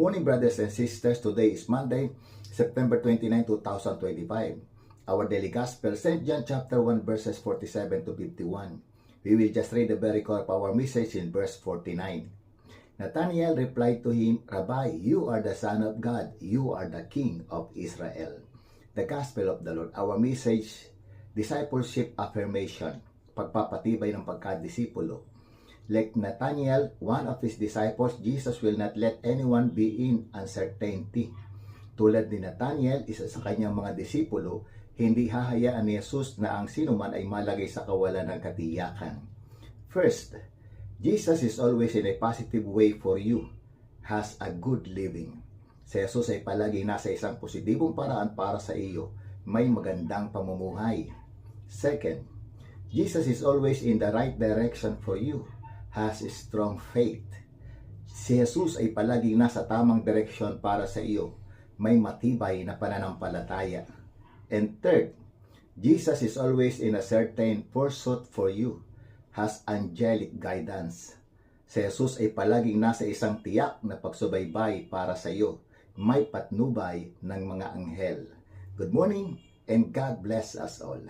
Morning, brothers and sisters. Today is Monday, September 29, 2025. Our daily gospel, St. John chapter 1, verses 47 to 51. We will just read the very core of our message in verse 49. Nathanael replied to him, Rabbi, you are the Son of God. You are the King of Israel. The Gospel of the Lord. Our message, discipleship affirmation. Pagpapatibay ng pagkadisipulo. Like Nathanael, one of his disciples, Jesus will not let anyone be in uncertainty. Tulad ni Nathanael, isa sa kanyang mga disipulo, hindi hahayaan ni Jesus na ang sinuman ay malagay sa kawalan ng katiyakan. First, Jesus is always in a positive way for you, has a good living. Si Jesus ay palagi nasa isang positibong paraan para sa iyo, may magandang pamumuhay. Second, Jesus is always in the right direction for you, has a strong faith. Si Jesus ay palaging nasa tamang direksyon para sa iyo, may matibay na pananampalataya. And third, Jesus is always in a certain pursuit for you, has angelic guidance. Si Jesus ay palaging nasa isang tiyak na pagsubaybay para sa iyo, may patnubay ng mga anghel. Good morning and God bless us all.